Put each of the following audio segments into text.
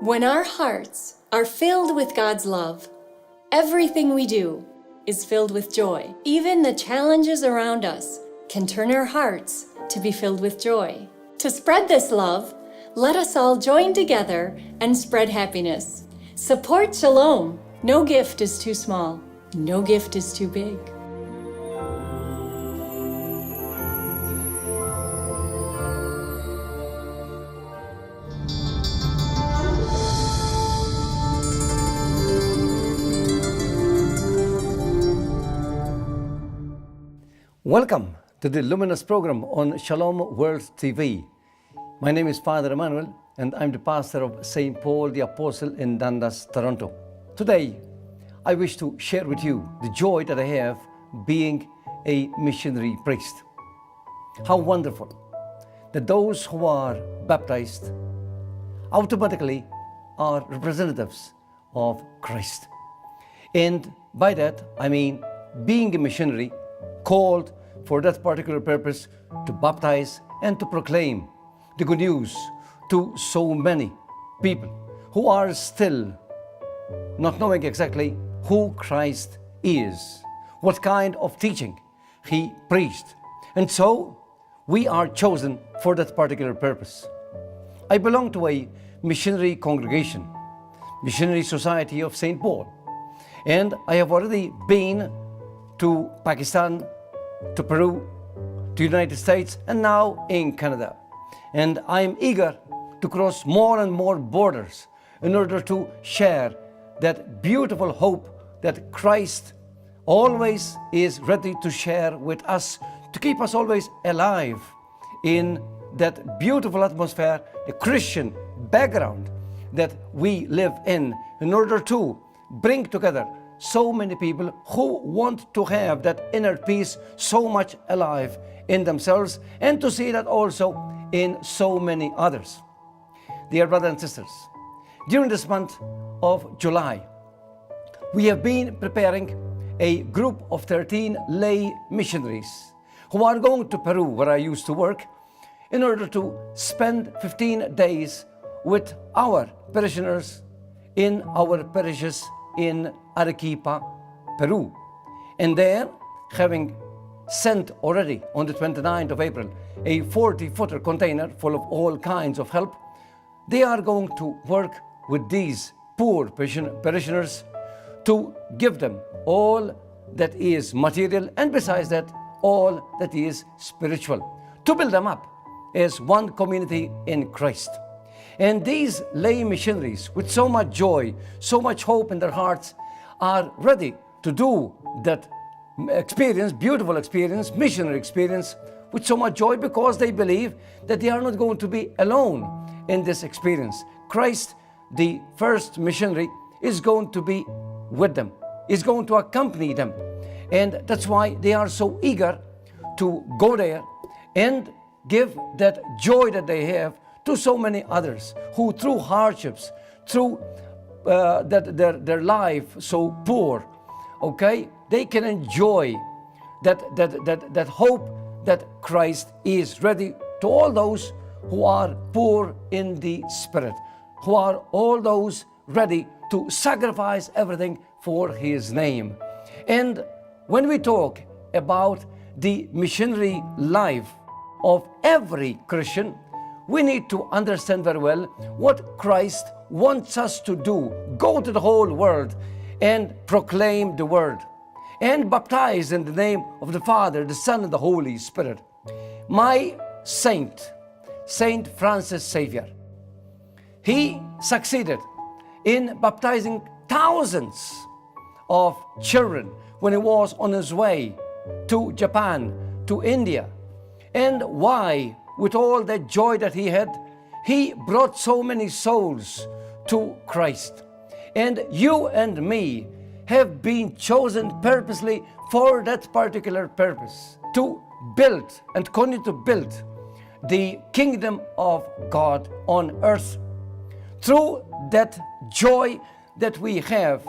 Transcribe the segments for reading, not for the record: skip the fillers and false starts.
When our hearts are filled with God's love, everything we do is filled with joy. Even the challenges around us can turn our hearts to be filled with joy. To spread this love, let us all join together and spread happiness. Support Shalom. No gift is too small. No gift is too big. Welcome to the Luminous program on Shalom World TV. My name is Father Emmanuel and I'm the pastor of St. Paul the Apostle in Dundas, Toronto. Today, I wish to share with you the joy that I have being a missionary priest. How wonderful that those who are baptized automatically are representatives of Christ. And by that, I mean being a missionary called for that particular purpose to baptize and to proclaim the good news to so many people who are still not knowing exactly who Christ is, what kind of teaching he preached. And so we are chosen for that particular purpose. I belong to a missionary congregation, Missionary Society of St. Paul, and I have already been to Pakistan, to Peru, to United States, and now in Canada. And I am eager to cross more and more borders in order to share that beautiful hope that Christ always is ready to share with us, to keep us always alive in that beautiful atmosphere, the Christian background that we live in order to bring together so many people who want to have that inner peace so much alive in themselves and to see that also in so many others. Dear brothers and sisters, during this month of July, we have been preparing a group of 13 lay missionaries who are going to Peru, where I used to work, in order to spend 15 days with our parishioners in our parishes in Arequipa, Peru. And there, having sent already on the 29th of April a 40-footer container full of all kinds of help, they are going to work with these poor parishioners to give them all that is material and besides that, all that is spiritual, to build them up as one community in Christ. And these lay missionaries, with so much joy, so much hope in their hearts, are ready to do that experience, beautiful experience, missionary experience, with so much joy because they believe that they are not going to be alone in this experience. Christ, the first missionary, is going to be with them, is going to accompany them. And that's why they are so eager to go there and give that joy that they have to so many others who through hardships, through their life so poor, okay, they can enjoy that hope that Christ is ready to all those who are poor in the spirit, who are all those ready to sacrifice everything for his name. And when we talk about the missionary life of every Christian, we need to understand very well what Christ wants us to do. Go to the whole world and proclaim the word and baptize in the name of the Father, the Son, and the Holy Spirit. My saint, Saint Francis Xavier, he succeeded in baptizing thousands of children when he was on his way to Japan, to India. And why? With all that joy that he had, he brought so many souls to Christ. And you and me have been chosen purposely for that particular purpose, to build and continue to build the kingdom of God on earth. Through that joy that we have,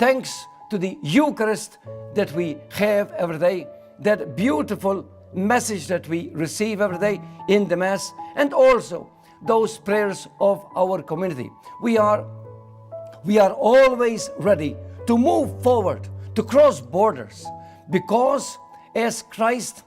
thanks to the Eucharist that we have every day, that beautiful message that we receive every day in the Mass, and also those prayers of our community. We are always ready to move forward, to cross borders, because as Christ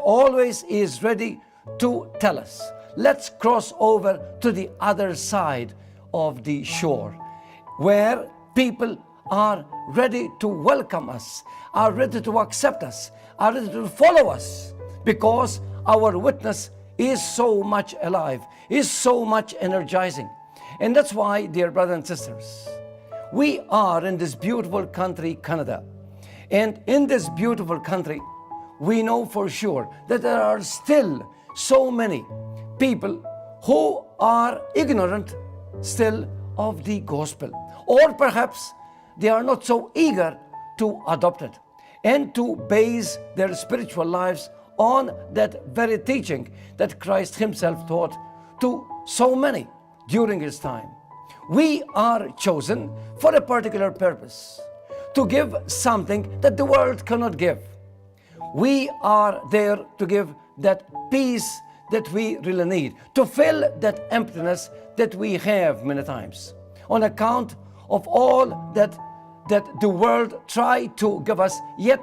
always is ready to tell us, let's cross over to the other side of the shore, where people are ready to welcome us, are ready to accept us, are ready to follow us, because our witness is so much alive, is so much energizing. And that's why, dear brothers and sisters, we are in this beautiful country, Canada. And in this beautiful country, we know for sure that there are still so many people who are ignorant still of the gospel, or perhaps they are not so eager to adopt it and to base their spiritual lives on that very teaching that Christ himself taught to so many during his time. We are chosen for a particular purpose, to give something that the world cannot give. We are there to give that peace that we really need, to fill that emptiness that we have many times, on account of all that the world tried to give us, yet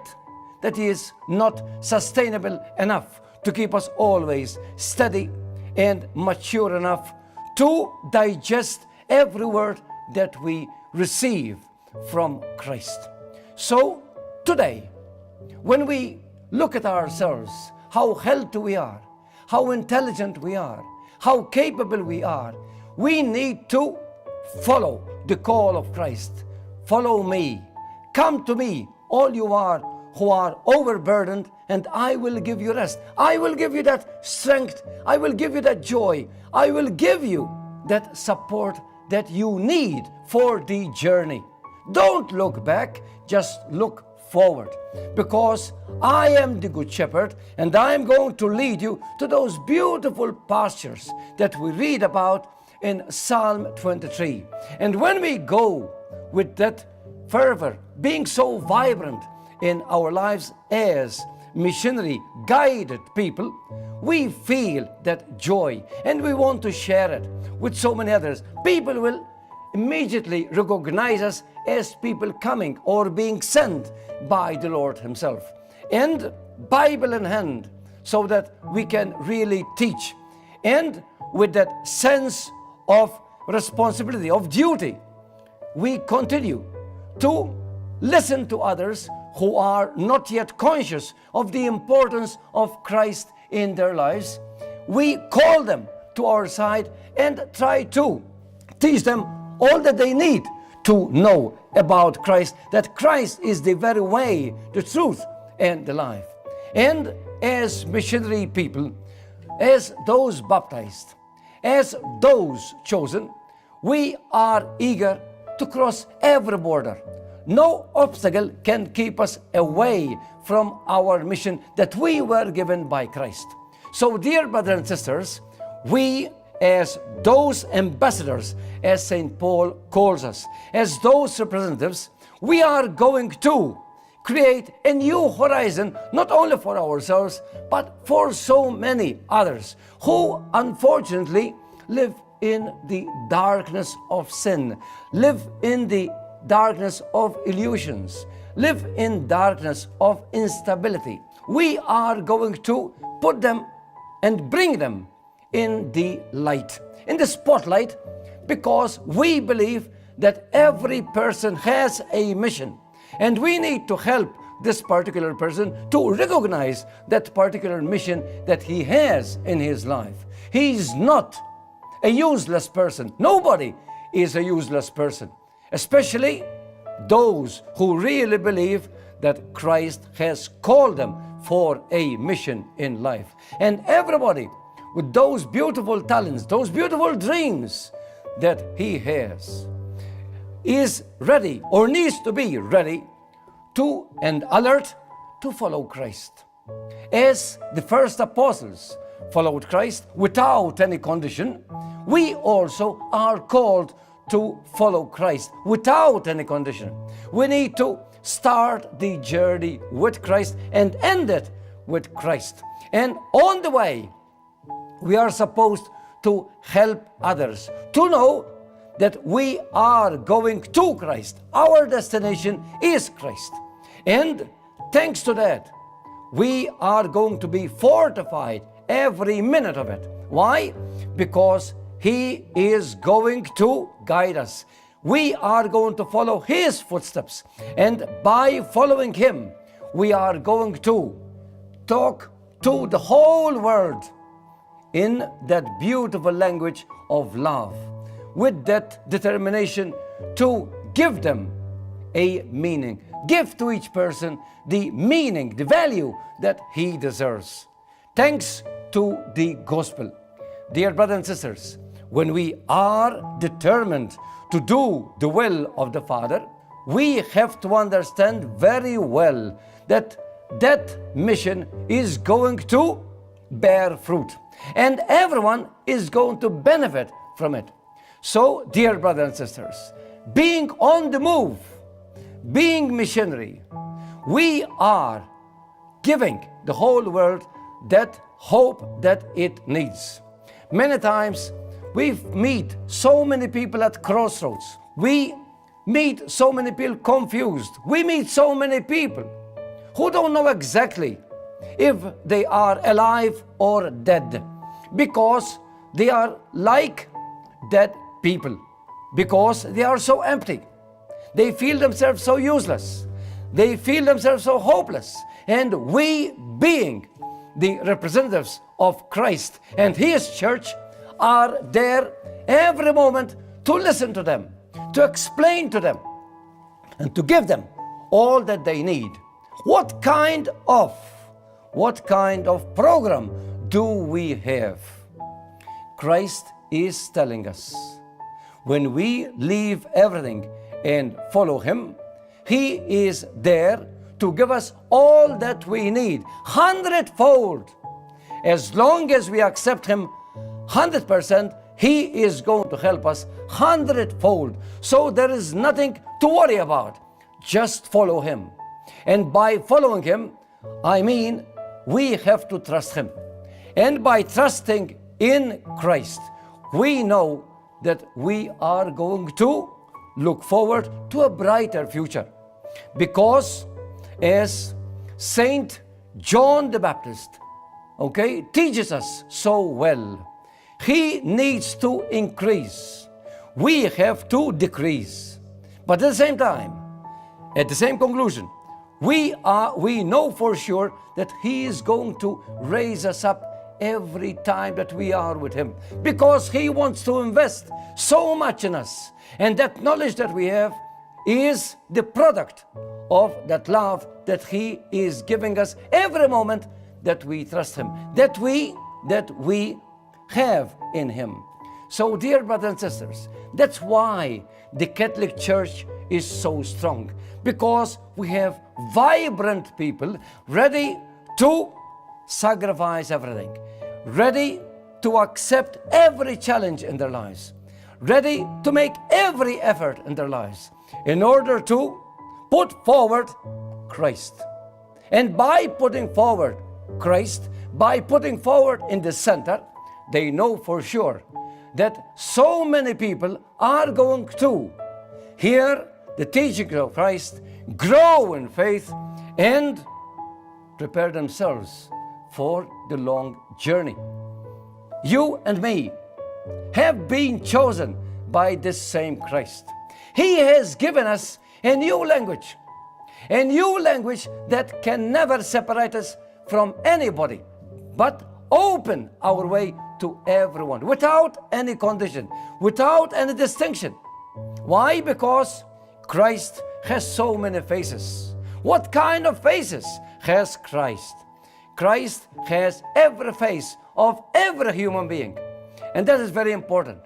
that is not sustainable enough to keep us always steady and mature enough to digest every word that we receive from Christ. So today, when we look at ourselves, how healthy we are, how intelligent we are, how capable we are, we need to follow the call of Christ. Follow me. Come to me, all you are who are overburdened, and I will give you rest. I will give you that strength. I will give you that joy. I will give you that support that you need for the journey. Don't look back, just look forward, because I am the good shepherd, and I am going to lead you to those beautiful pastures that we read about in Psalm 23. And when we go with that fervor, being so vibrant in our lives as missionary guided people, we feel that joy, and we want to share it with so many others. People will immediately recognize us as people coming or being sent by the Lord himself, and Bible in hand, so that we can really teach, and with that sense of responsibility, of duty, we continue to listen to others who are not yet conscious of the importance of Christ in their lives. We call them to our side and try to teach them all that they need to know about Christ, that Christ is the very way, the truth, and the life. And as missionary people, as those baptized, as those chosen, we are eager to cross every border. No obstacle can keep us away from our mission that we were given by Christ. So, dear brothers and sisters, we as those ambassadors, as St. Paul calls us, as those representatives, we are going to create a new horizon, not only for ourselves, but for so many others who unfortunately live in the darkness of sin, live in the darkness of illusions, live in darkness of instability. We are going to put them and bring them in the light, in the spotlight, because we believe that every person has a mission, and we need to help this particular person to recognize that particular mission that he has in his life. He is not a useless person. Nobody is a useless person, especially those who really believe that Christ has called them for a mission in life. And everybody with those beautiful talents, those beautiful dreams that he has, is ready or needs to be ready to and alert to follow Christ. As the first apostles followed Christ without any condition, we also are called to follow Christ without any condition. We need to start the journey with Christ and end it with Christ. And on the way, we are supposed to help others, to know that we are going to Christ. Our destination is Christ. And thanks to that, we are going to be fortified every minute of it. Why? Because He is going to guide us. We are going to follow His footsteps. And by following Him, we are going to talk to the whole world in that beautiful language of love, with that determination to give them a meaning. Give to each person the meaning, the value that he deserves. Thanks to the gospel. Dear brothers and sisters, when we are determined to do the will of the Father, we have to understand very well that that mission is going to bear fruit. And everyone is going to benefit from it. So, dear brothers and sisters, being on the move, being missionary, we are giving the whole world that hope that it needs. Many times we meet so many people at crossroads. We meet so many people confused. We meet so many people who don't know exactly if they are alive or dead, because they are like dead people, because they are so empty. They feel themselves so useless. They feel themselves so hopeless. And we, being the representatives of Christ and His church, are there every moment to listen to them, to explain to them, and to give them all that they need. What kind of program do we have? Christ is telling us, when we leave everything and follow Him, He is there to give us all that we need, 100-fold. As long as we accept Him 100%, He is going to help us 100-fold. So there is nothing to worry about. Just follow Him. And by following Him, I mean we have to trust Him. And by trusting in Christ, we know that we are going to look forward to a brighter future. Because as Saint John the Baptist, teaches us so well, he needs to increase. We have to decrease. But at the same time, at the same conclusion, we know for sure that He is going to raise us up every time that we are with Him, because He wants to invest so much in us. And that knowledge that we have is the product of that love that He is giving us every moment that we trust Him, that we have in Him. So, dear brothers and sisters, that's why the Catholic Church is so strong, because we have vibrant people ready to sacrifice everything, ready to accept every challenge in their lives, ready to make every effort in their lives in order to put forward Christ. And by putting forward Christ, by putting forward in the center, they know for sure that so many people are going to hear the teaching of Christ, grow in faith, and prepare themselves for the long journey. You and me have been chosen by this same Christ. He has given us a new language that can never separate us from anybody, but open our way to everyone without any condition, without any distinction. Why? Because Christ has so many faces. What kind of faces has Christ? Christ has every face of every human being. And that is very important,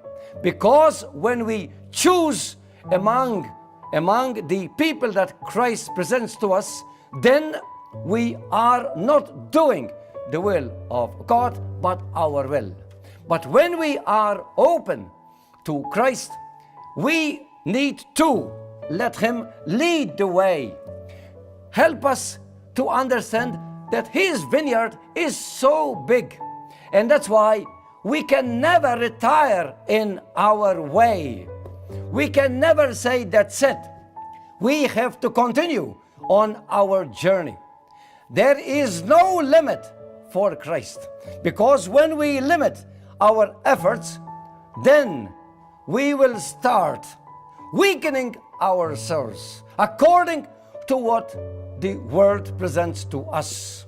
because when we choose among the people that Christ presents to us, then we are not doing the will of God, but our will. But when we are open to Christ, we need to let Him lead the way. Help us to understand that His vineyard is so big. And that's why we can never retire in our way. We can never say that's it. We have to continue on our journey. There is no limit for Christ, because when we limit our efforts, then we will start weakening ourselves according to what the world presents to us.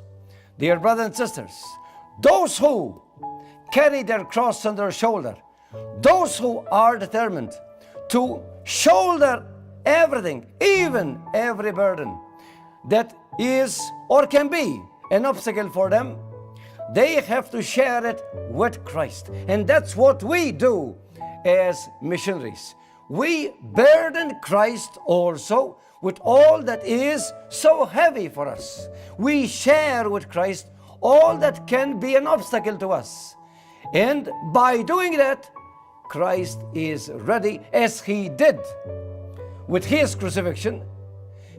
Dear brothers and sisters, those who carry their cross on their shoulder, those who are determined to shoulder everything, even every burden that is or can be an obstacle for them, they have to share it with Christ. And that's what we do as missionaries. We burden Christ also with all that is so heavy for us. We share with Christ all that can be an obstacle to us. And by doing that, Christ is ready, as He did with His crucifixion.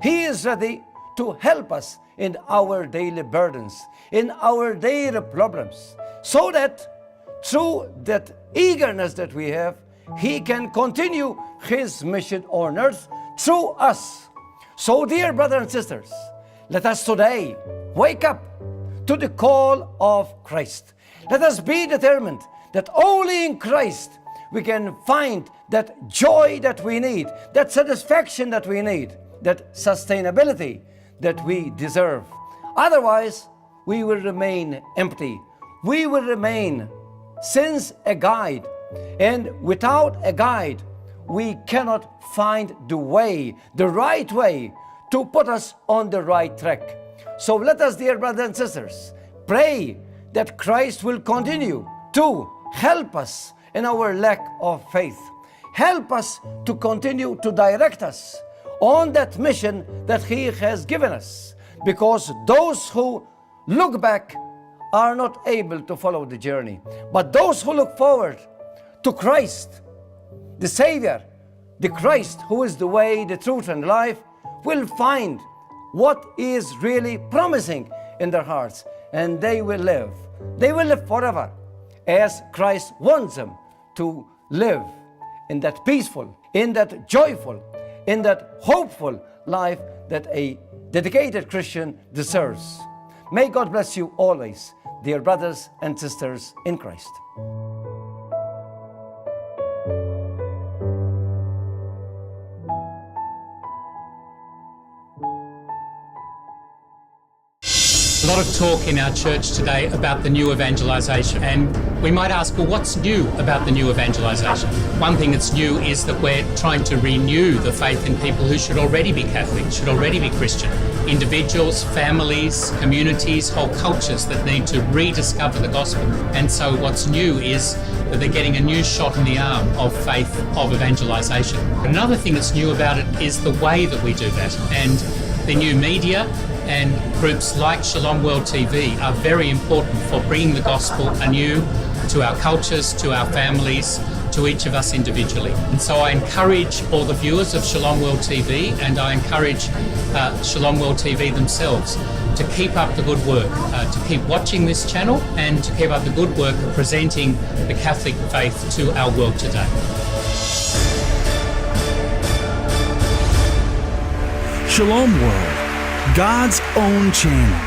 He is ready to help us in our daily burdens, in our daily problems, so that through that eagerness that we have, He can continue His mission on earth through us. So, dear brothers and sisters, let us today wake up to the call of Christ. Let us be determined that only in Christ we can find that joy that we need, that satisfaction that we need, that sustainability that we deserve. Otherwise, we will remain empty. We will remain since a guide. And without a guide, we cannot find the way, the right way to put us on the right track. So let us, dear brothers and sisters, pray that Christ will continue to help us in our lack of faith. Help us to continue to direct us on that mission that He has given us. Because those who look back are not able to follow the journey. But those who look forward to Christ, the Savior, the Christ who is the way, the truth, and life, will find what is really promising in their hearts, and they will live. They will live forever as Christ wants them to live in that peaceful, in that joyful, in that hopeful life that a dedicated Christian deserves. May God bless you always, dear brothers and sisters in Christ. A lot of talk in our church today about the new evangelization, and we might ask, well, what's new about the new evangelization? One thing that's new is that we're trying to renew the faith in people who should already be Catholic, should already be Christian. Individuals, families, communities, whole cultures that need to rediscover the gospel. And so what's new is that they're getting a new shot in the arm of faith, of evangelization. Another thing that's new about it is the way that we do that. And the new media and groups like Shalom World TV are very important for bringing the gospel anew to our cultures, to our families, to each of us individually. And so I encourage all the viewers of Shalom World TV, and I encourage Shalom World TV themselves to keep up the good work, to keep watching this channel and to keep up the good work of presenting the Catholic faith to our world today. Shalom World, God's own channel.